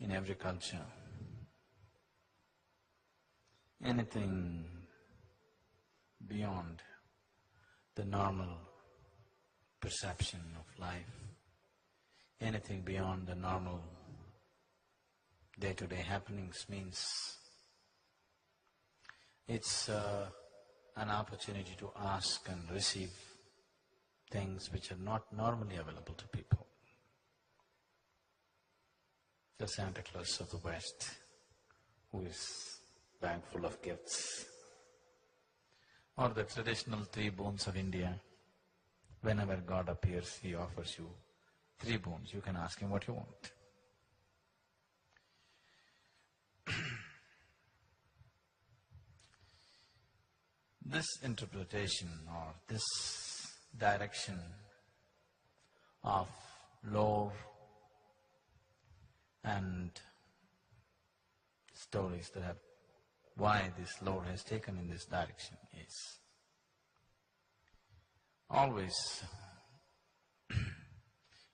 in every culture. Anything beyond the normal perception of life, anything beyond the normal day-to-day happenings means it's an opportunity to ask and receive things which are not normally available to people. The Santa Claus of the West, who is bag full of gifts, or the traditional 3 boons of India. Whenever God appears, he offers you 3 boons. You can ask him what you want. This interpretation or this direction of lore and stories that have… why this lore has taken in this direction is always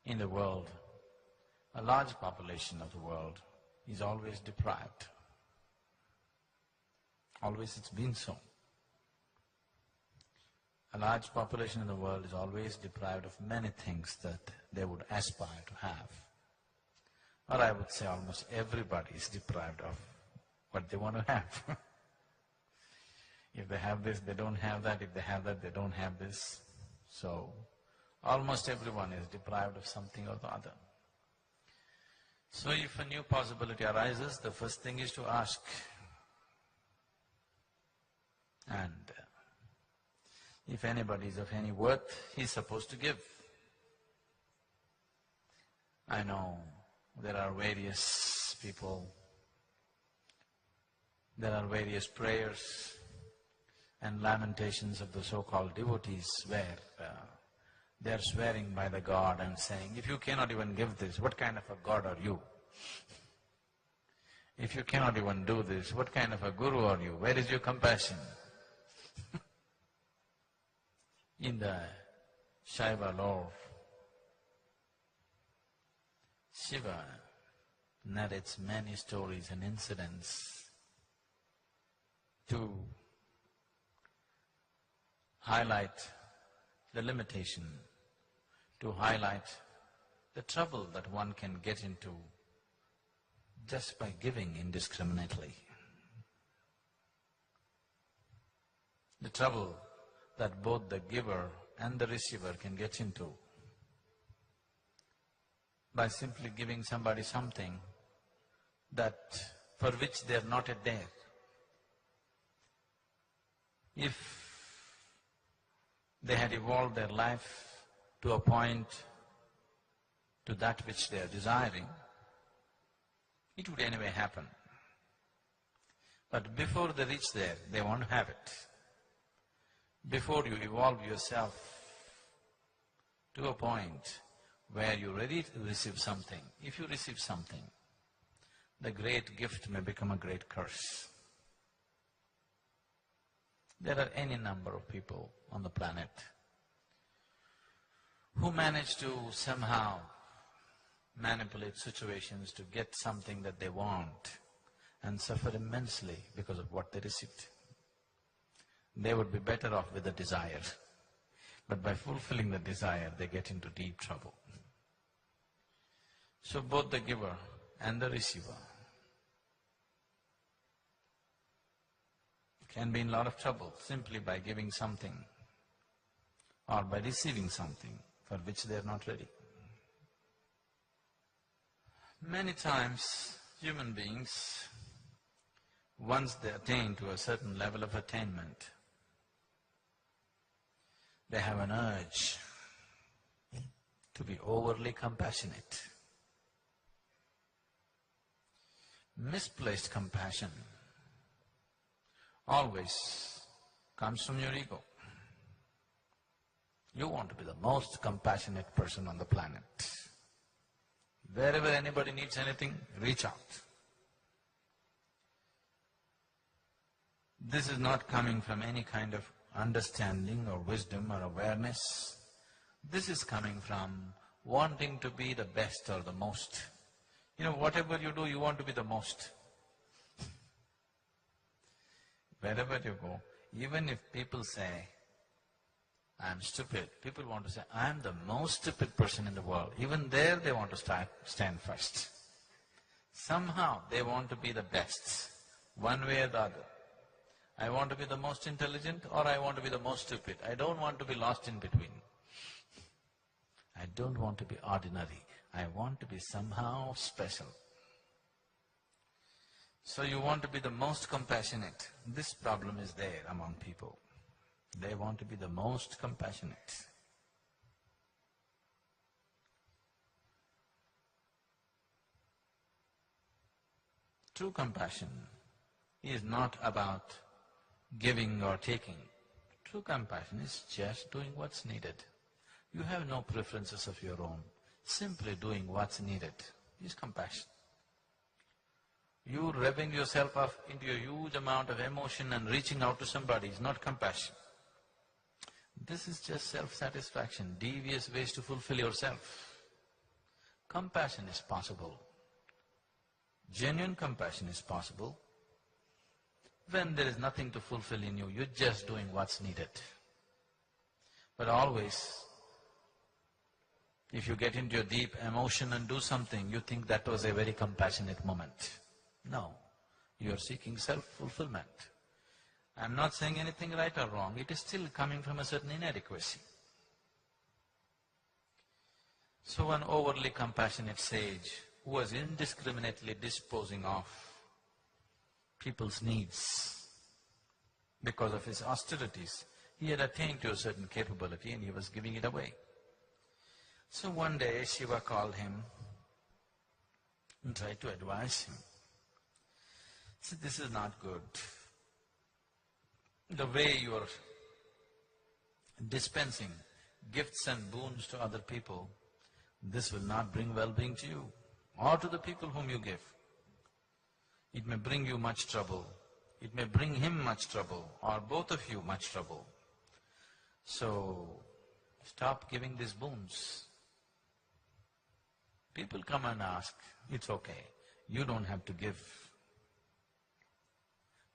in the world, a large population of the world is always deprived. Always it's been so. A large population in the world is always deprived of many things that they would aspire to have. Or I would say almost everybody is deprived of what they want to have. If they have this, they don't have that. If they have that, they don't have this. So, almost everyone is deprived of something or the other. So if a new possibility arises, the first thing is to ask. And if anybody is of any worth, he's supposed to give. I know there are various people, there are various prayers and lamentations of the so-called devotees where they are swearing by the God and saying, if you cannot even give this, what kind of a God are you? If you cannot even do this, what kind of a guru are you? Where is your compassion? In the Shaiva lore, Shiva narrates many stories and incidents to highlight the limitation, to highlight the trouble that one can get into just by giving indiscriminately. The trouble that both the giver and the receiver can get into by simply giving somebody something that… for which they are not yet there. If they had evolved their life to a point, to that which they are desiring, it would anyway happen. But before they reach there, they want to have it. Before you evolve yourself to a point where you're ready to receive something, if you receive something, the great gift may become a great curse. There are any number of people on the planet who manage to somehow manipulate situations to get something that they want and suffer immensely because of what they received. They would be better off with the desire, but by fulfilling the desire, they get into deep trouble. So both the giver and the receiver can be in a lot of trouble simply by giving something or by receiving something for which they are not ready. Many times human beings, once they attain to a certain level of attainment, they have an urge to be overly compassionate. Misplaced compassion always comes from your ego. You want to be the most compassionate person on the planet. Wherever anybody needs anything, reach out. This is not coming from any kind of understanding or wisdom or awareness. This is coming from wanting to be the best or the most. Whatever you do, you want to be the most. Wherever you go, even if people say, I'm stupid, people want to say, I'm the most stupid person in the world. Even there they want to stand first. Somehow they want to be the best, one way or the other. I want to be the most intelligent or I want to be the most stupid. I don't want to be lost in between. I don't want to be ordinary. I want to be somehow special. So you want to be the most compassionate. This problem is there among people. They want to be the most compassionate. True compassion is not about giving or taking. True compassion is just doing what's needed. You have no preferences of your own. Simply doing what's needed is compassion. You revving yourself up into a huge amount of emotion and reaching out to somebody is not compassion. This is just self-satisfaction, devious ways to fulfill yourself. Compassion is possible. Genuine compassion is possible. When there is nothing to fulfill in you, you're just doing what's needed. But always, if you get into a deep emotion and do something, you think that was a very compassionate moment. No, you are seeking self-fulfillment. I'm not saying anything right or wrong, it is still coming from a certain inadequacy. So one overly compassionate sage who was indiscriminately disposing of people's needs because of his austerities, he had attained to a certain capability and he was giving it away. So one day Shiva called him and tried to advise him. He said, this is not good. The way you are dispensing gifts and boons to other people, this will not bring well-being to you or to the people whom you give. It may bring you much trouble, it may bring him much trouble, or both of you much trouble. So, stop giving these boons. People come and ask, it's okay, you don't have to give.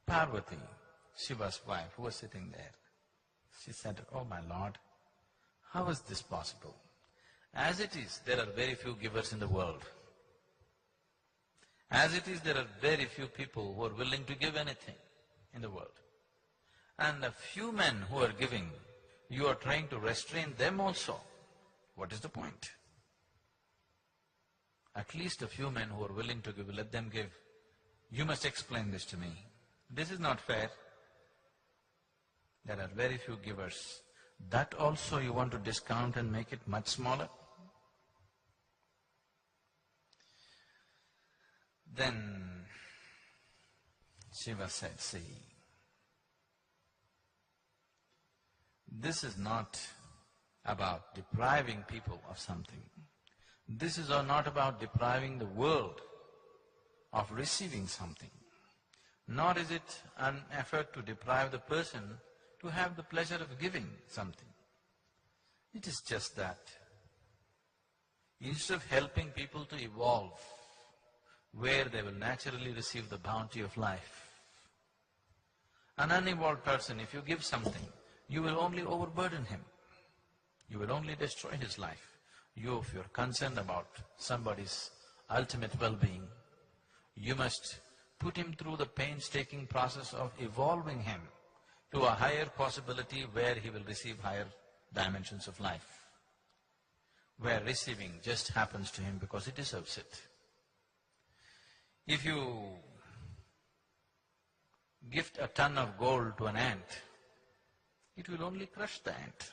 Parvati, Shiva's wife, who was sitting there, she said, oh my Lord, how is this possible? As it is, there are very few givers in the world. As it is, there are very few people who are willing to give anything in the world. And the few men who are giving, you are trying to restrain them also. What is the point? At least a few men who are willing to give, let them give. You must explain this to me. This is not fair. There are very few givers. That also you want to discount and make it much smaller? Then Shiva said, see, this is not about depriving people of something. This is not about depriving the world of receiving something. Nor is it an effort to deprive the person to have the pleasure of giving something. It is just that instead of helping people to evolve where they will naturally receive the bounty of life, an unevolved person, if you give something, you will only overburden him. You will only destroy his life. You, if you're concerned about somebody's ultimate well-being, you must put him through the painstaking process of evolving him to a higher possibility where he will receive higher dimensions of life, where receiving just happens to him because he deserves it. If you gift a ton of gold to an ant, it will only crush the ant.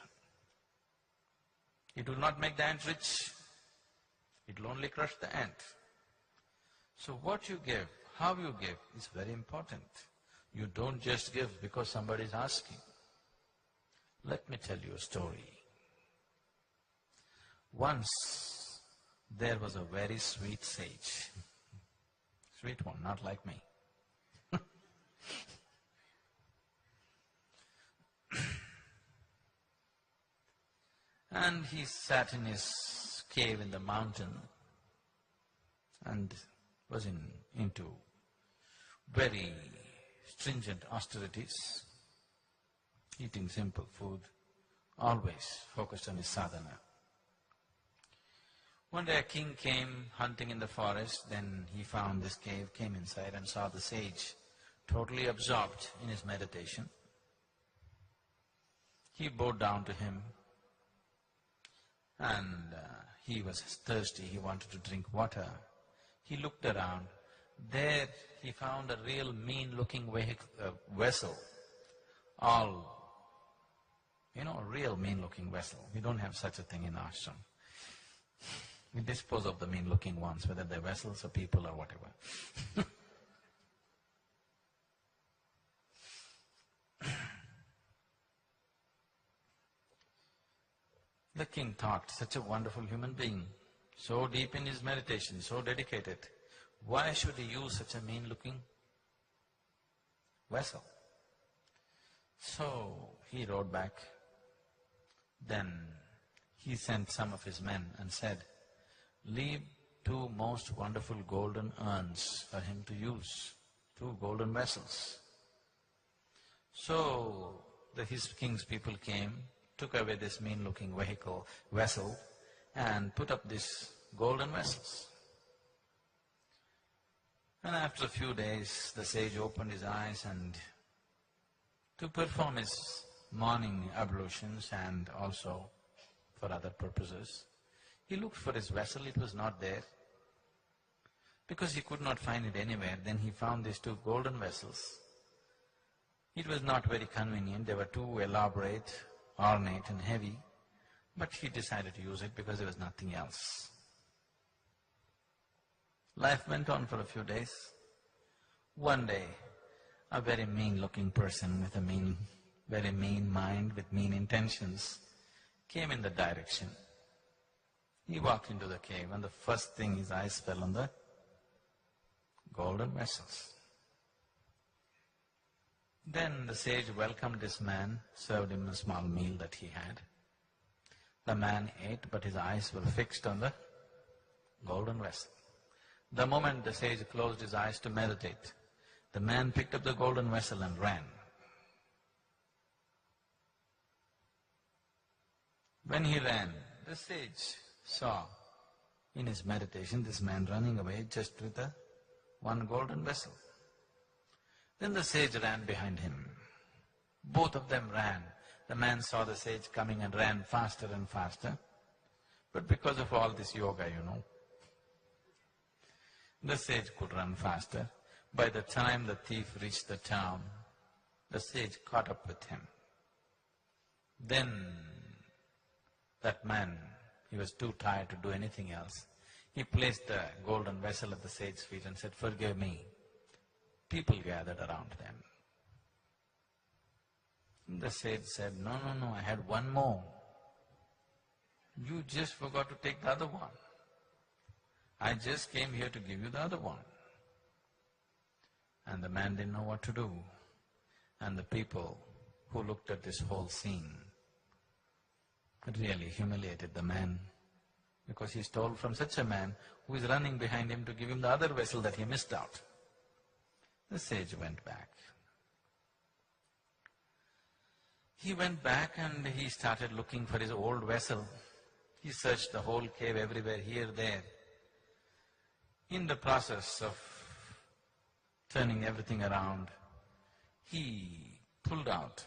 It will not make the ant rich, it will only crush the ant. So what you give, how you give is very important. You don't just give because somebody is asking. Let me tell you a story. Once there was a very sweet sage. Sweet one, not like me. And he sat in his cave in the mountain and was into very stringent austerities, eating simple food, always focused on his sadhana. One day a king came hunting in the forest, then he found this cave, came inside and saw the sage totally absorbed in his meditation. He bowed down to him and he was thirsty, he wanted to drink water. He looked around, there he found a real mean-looking vessel, all, a real mean-looking vessel. We don't have such a thing in ashram. We dispose of the mean-looking ones, whether they're vessels or people or whatever. The king thought, such a wonderful human being, so deep in his meditation, so dedicated, why should he use such a mean-looking vessel? So he rode back. Then he sent some of his men and said, leave 2 most wonderful golden urns for him to use, 2 golden vessels. So his king's people came, took away this mean-looking vessel and put up these golden vessels. And after a few days, the sage opened his eyes and to perform his morning ablutions and also for other purposes, he looked for his vessel, it was not there. Because he could not find it anywhere, then he found these 2 golden vessels. It was not very convenient, they were too elaborate, ornate and heavy, but he decided to use it because there was nothing else. Life went on for a few days. One day, a very mean-looking person with a very mean mind, with mean intentions, came in the direction. He walked into the cave and the first thing his eyes fell on the golden vessels. Then the sage welcomed this man, served him a small meal that he had. The man ate, but his eyes were fixed on the golden vessel. The moment the sage closed his eyes to meditate, the man picked up the golden vessel and ran. When he ran, the sage saw in his meditation this man running away just with one golden vessel. Then the sage ran behind him. Both of them ran. The man saw the sage coming and ran faster and faster. But because of all this yoga, the sage could run faster. By the time the thief reached the town, the sage caught up with him. Then that man, he was too tired to do anything else. He placed the golden vessel at the sage's feet and said, "Forgive me." People gathered around them. The sage said, "No, I had one more. You just forgot to take the other one. I just came here to give you the other one." And the man didn't know what to do. And the people who looked at this whole scene really humiliated the man, because he stole from such a man who is running behind him to give him the other vessel that he missed out. The sage went back. He went back and he started looking for his old vessel. He searched the whole cave everywhere, here, there. In the process of turning everything around, he pulled out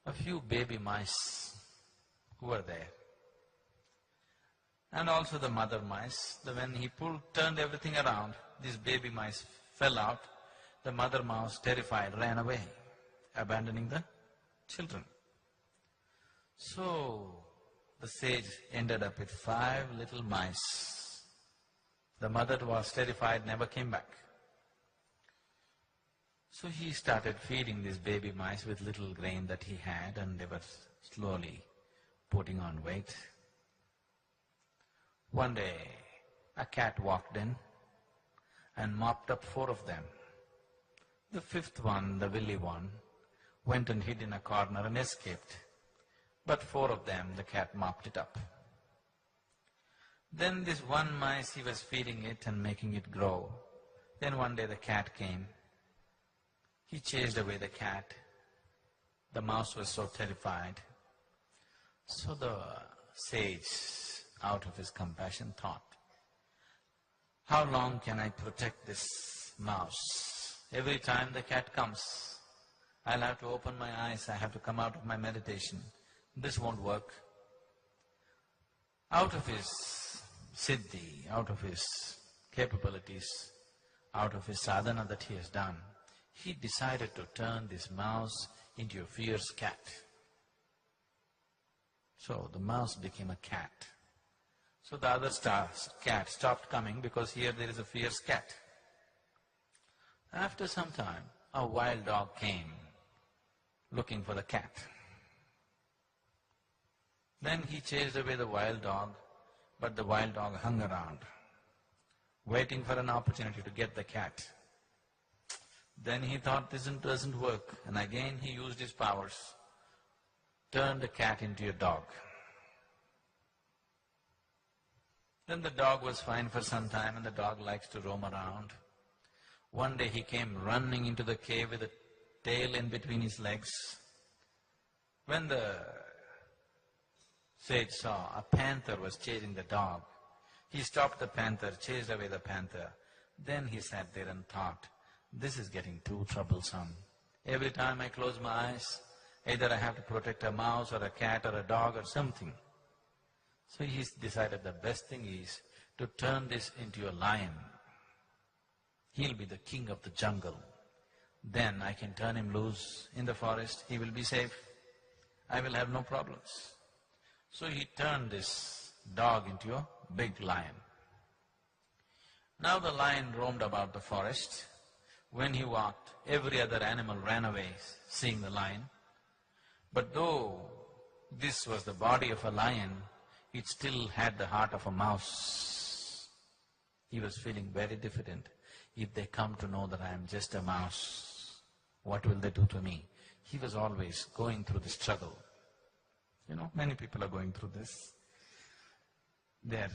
a few baby mice who were there, and also the mother mice. When he turned everything around, these baby mice fell out. The mother mouse, terrified, ran away, abandoning the children. So the sage ended up with 5 little mice. The mother was terrified, never came back. So he started feeding these baby mice with little grain that he had, and they were slowly putting on weight. One day, a cat walked in and mopped up 4 of them. The 5th one, the willy one, went and hid in a corner and escaped. But 4 of them, the cat mopped it up. Then this one mice, he was feeding it and making it grow. Then one day the cat came. He chased away the cat. The mouse was so terrified. So the sage, out of his compassion, thought, how long can I protect this mouse? Every time the cat comes, I'll have to open my eyes, I have to come out of my meditation. This won't work. Out of his siddhi, out of his capabilities, out of his sadhana that he has done, he decided to turn this mouse into a fierce cat. So the mouse became a cat. So the other cat stopped coming because here there is a fierce cat. After some time, a wild dog came looking for the cat. Then he chased away the wild dog, but the wild dog hung around, waiting for an opportunity to get the cat. Then he thought this doesn't work, and again he used his powers, turned the cat into a dog. Then the dog was fine for some time, and the dog likes to roam around. One day he came running into the cave with a tail in between his legs. When the sage saw a panther was chasing the dog, he stopped the panther, chased away the panther. Then he sat there and thought, this is getting too troublesome. Every time I close my eyes, either I have to protect a mouse or a cat or a dog or something. So he decided the best thing is to turn this into a lion. He'll be the king of the jungle. Then I can turn him loose in the forest, he will be safe. I will have no problems. So he turned this dog into a big lion. Now the lion roamed about the forest. When he walked, every other animal ran away seeing the lion. But though this was the body of a lion, it still had the heart of a mouse. He was feeling very diffident. If they come to know that I am just a mouse, what will they do to me? He was always going through the struggle. Many people are going through this. They're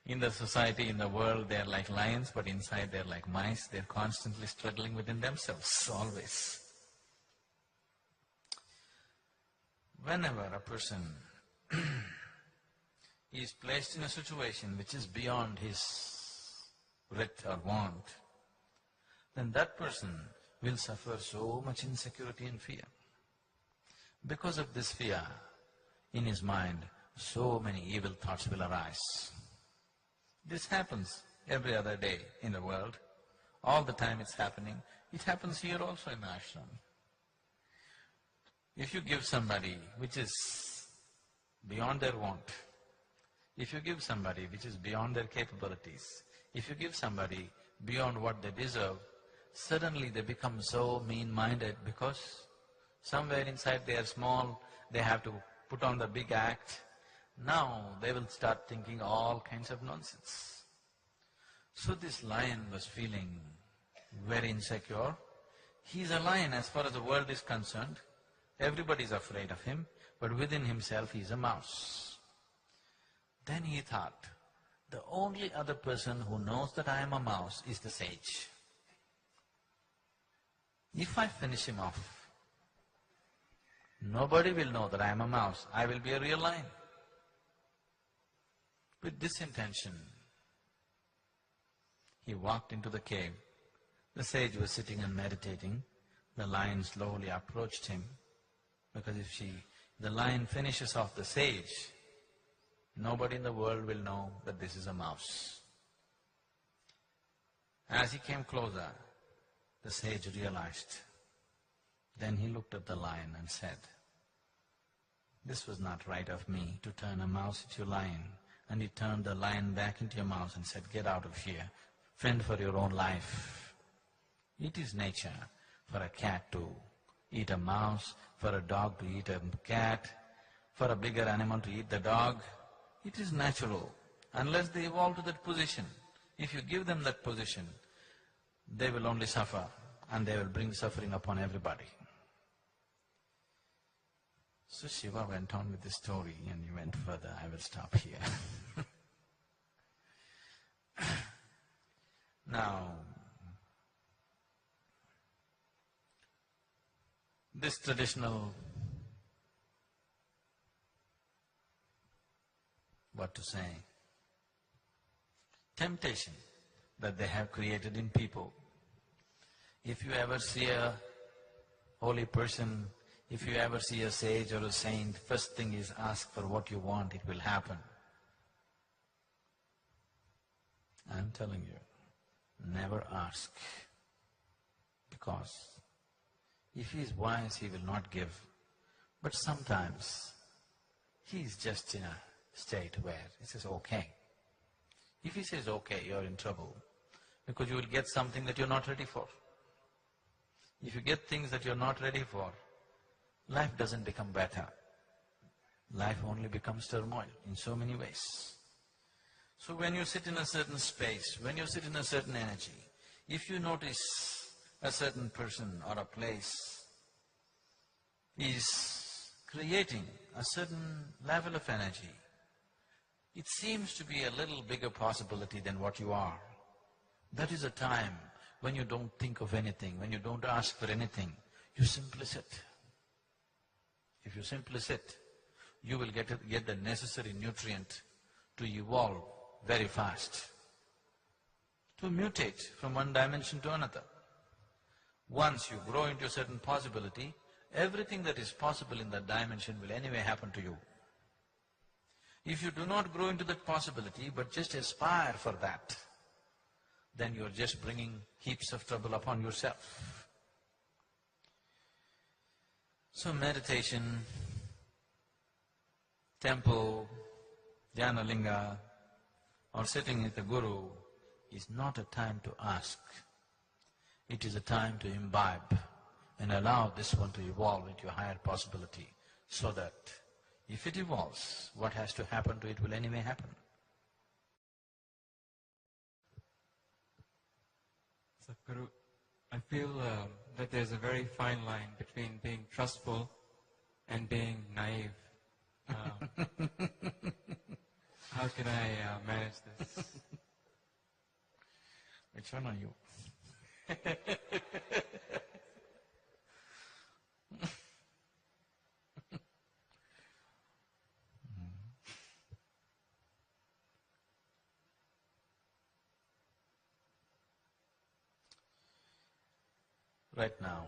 in the society, in the world, they're like lions, but inside they're like mice. They're constantly struggling within themselves, always. Whenever a person is placed in a situation which is beyond his writ or want, then that person will suffer so much insecurity and fear. Because of this fear, in his mind, so many evil thoughts will arise. This happens every other day in the world. All the time it's happening. It happens here also in the ashram. If you give somebody which is beyond their want, if you give somebody which is beyond their capabilities, if you give somebody beyond what they deserve, suddenly they become so mean-minded because somewhere inside they are small, they have to put on the big act. Now they will start thinking all kinds of nonsense. So this lion was feeling very insecure. He is a lion as far as the world is concerned. Everybody is afraid of him, but within himself he is a mouse. Then he thought, the only other person who knows that I am a mouse is the sage. If I finish him off, nobody will know that I am a mouse. I will be a real lion. With this intention, he walked into the cave. The sage was sitting and meditating. The lion slowly approached him, because if the lion finishes off the sage, nobody in the world will know that this is a mouse. As he came closer, the sage realized. Then he looked at the lion and said, this was not right of me to turn a mouse into a lion. And he turned the lion back into a mouse and said, get out of here, fend for your own life. It is nature for a cat to eat a mouse, for a dog to eat a cat, for a bigger animal to eat the dog. It is natural, unless they evolve to that position. If you give them that position, they will only suffer and they will bring suffering upon everybody. So Shiva went on with the story and he went further. I will stop here. Now, this traditional, what to say, temptation that they have created in people. If you ever see a holy person, if you ever see a sage or a saint, first thing is ask for what you want, it will happen. I'm telling you, never ask, because if he is wise, he will not give. But sometimes he is just in a state where he says, okay. If he says, okay, you're in trouble, because you will get something that you're not ready for. If you get things that you're not ready for, life doesn't become better. Life only becomes turmoil in so many ways. So when you sit in a certain space, when you sit in a certain energy, if you notice a certain person or a place is creating a certain level of energy, it seems to be a little bigger possibility than what you are. That is a time when you don't think of anything, when you don't ask for anything, you simply sit. If you simply sit, you will get the necessary nutrient to evolve very fast, to mutate from one dimension to another. Once you grow into a certain possibility, everything that is possible in that dimension will anyway happen to you. If you do not grow into that possibility, but just aspire for that, then you're just bringing heaps of trouble upon yourself. So meditation, temple, dhyana linga, or sitting with the Guru is not a time to ask. It is a time to imbibe and allow this one to evolve into a higher possibility, so that if it evolves, what has to happen to it will anyway happen. Sadhguru, I feel that there's a very fine line between being trustful and being naive. How can I manage this? Which one are you? Right now,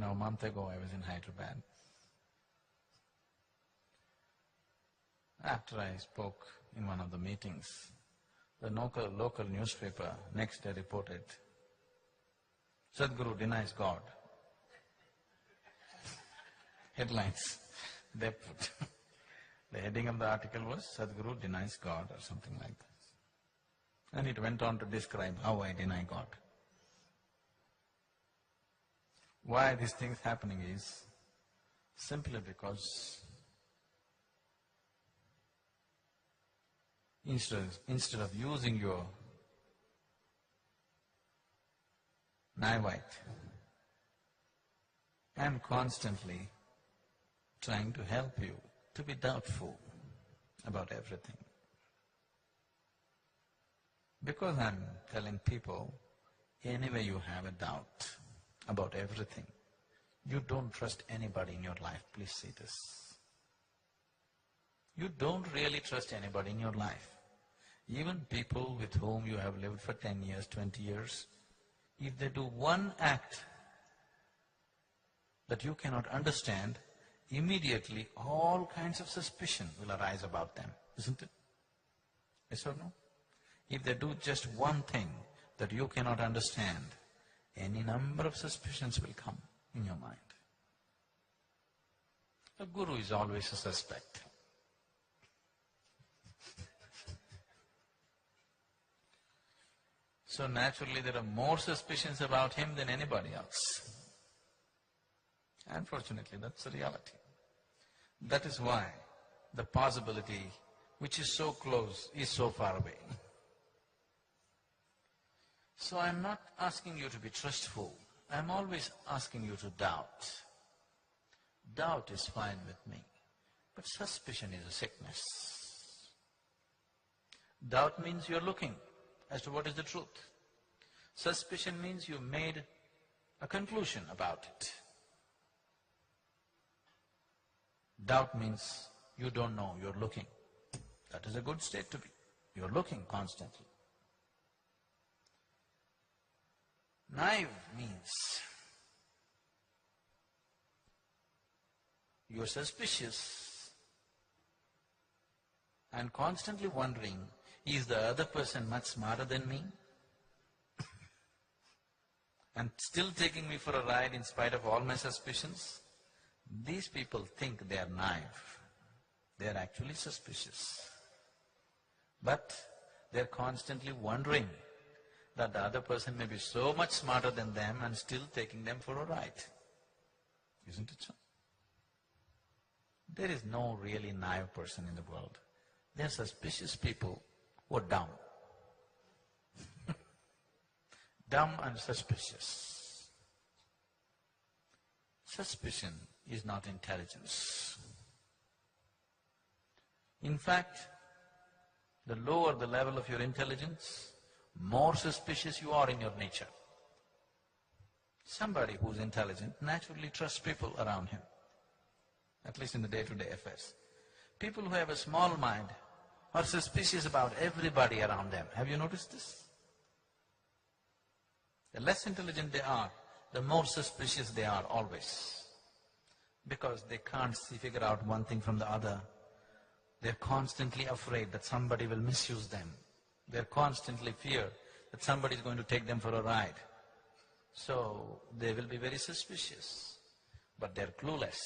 a month ago I was in Hyderabad. After I spoke in one of the meetings, the local newspaper next day reported, Sadhguru denies God. Headlines they put. The heading of the article was, Sadhguru denies God, or something like that. And it went on to describe how I deny God. Why these things happening is simply because instead of using your naivite, I am constantly trying to help you to be doubtful about everything. Because I'm telling people, anyway you have a doubt about everything, you don't trust anybody in your life, please see this. You don't really trust anybody in your life. Even people with whom you have lived for 10 years, 20 years, if they do one act that you cannot understand, immediately all kinds of suspicion will arise about them, isn't it? Yes or no? If they do just one thing that you cannot understand, any number of suspicions will come in your mind. A guru is always a suspect. So naturally there are more suspicions about him than anybody else. Unfortunately, that's the reality. That is why the possibility which is so close is so far away. So I'm not asking you to be trustful. I'm always asking you to doubt. Doubt is fine with me, but suspicion is a sickness. Doubt means you're looking as to what is the truth. Suspicion means you made a conclusion about it. Doubt means you don't know, you're looking. That is a good state to be. You're looking constantly. Naive means you're suspicious and constantly wondering, is the other person much smarter than me? And still taking me for a ride in spite of all my suspicions? These people think they are naive. They are actually suspicious. But they're constantly wondering that the other person may be so much smarter than them and still taking them for a ride. Isn't it so? There is no really naive person in the world. They are suspicious people who are dumb. Dumb and suspicious. Suspicion is not intelligence. In fact, the lower the level of your intelligence, more suspicious you are in your nature. Somebody who's intelligent naturally trusts people around him, at least in the day-to-day affairs. People who have a small mind are suspicious about everybody around them. Have you noticed this? The less intelligent they are, the more suspicious they are always. Because they can't figure out one thing from the other. They're constantly afraid that somebody will misuse them. They're constantly fear that somebody is going to take them for a ride. So they will be very suspicious, but they're clueless.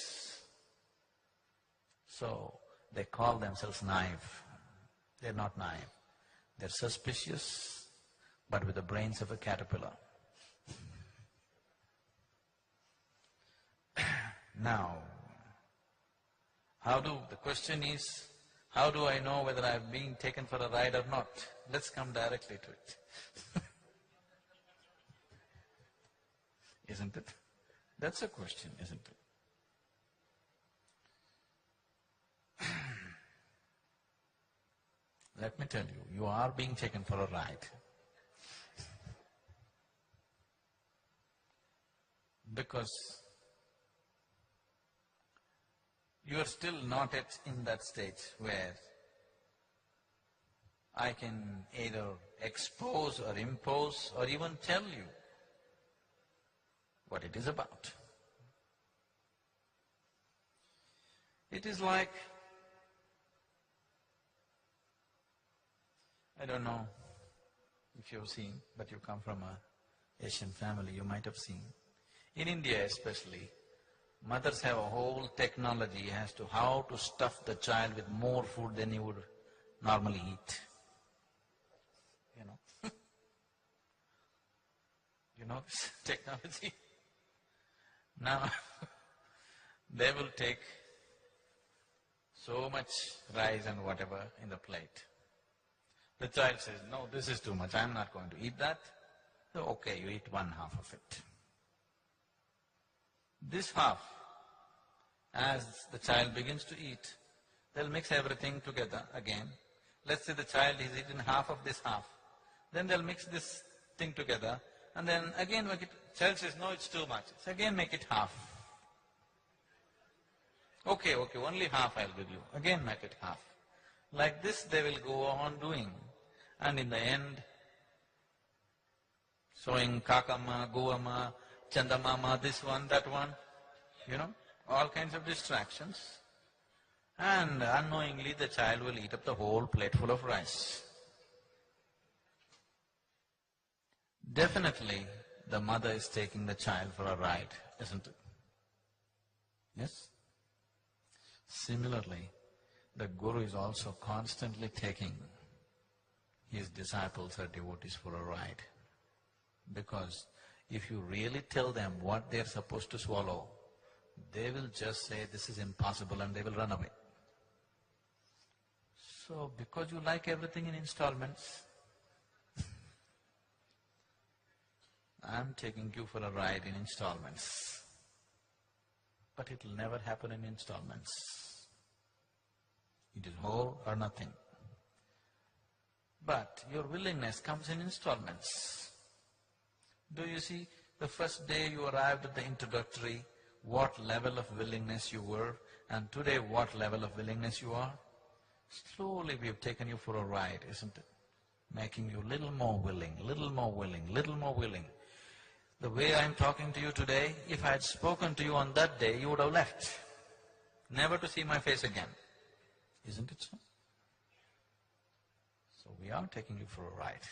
So they call themselves naive. They're not naive. They're suspicious, but with the brains of a caterpillar. Now, the question is, how do I know whether I'm being taken for a ride or not? Let's come directly to it. Isn't it? That's a question, isn't it? Let me tell you, you are being taken for a ride. Because you are still not yet in that stage where I can either expose or impose or even tell you what it is about. It is like, I don't know if you've seen, but you come from an Asian family, you might have seen. In India especially, mothers have a whole technology as to how to stuff the child with more food than he would normally eat. You know? You know this technology? Now, they will take so much rice and whatever in the plate. The child says, no, this is too much, I'm not going to eat that. So, okay, you eat one half of it. This half, as the child begins to eat, they'll mix everything together again. Let's say the child has eaten half of this half. Then they'll mix this thing together and then again make it, child says, no, it's too much. So again make it half. Okay, only half I'll give you. Again make it half. Like this they will go on doing. And in the end, showing Kakama, Goama, Chandamama, this one, that one, you know, all kinds of distractions. And unknowingly the child will eat up the whole plate full of rice. Definitely the mother is taking the child for a ride, isn't it? Yes? Similarly, the Guru is also constantly taking his disciples or devotees for a ride. Because if you really tell them what they're supposed to swallow, they will just say, this is impossible, and they will run away. So, because you like everything in installments, I'm taking you for a ride in installments. But it'll never happen in installments. It is all or nothing. But your willingness comes in installments. Do you see, the first day you arrived at the introductory, what level of willingness you were, and today what level of willingness you are? Slowly we have taken you for a ride, isn't it? Making you little more willing, little more willing, little more willing. The way I'm talking to you today, if I had spoken to you on that day, you would have left, never to see my face again. Isn't it so? So we are taking you for a ride.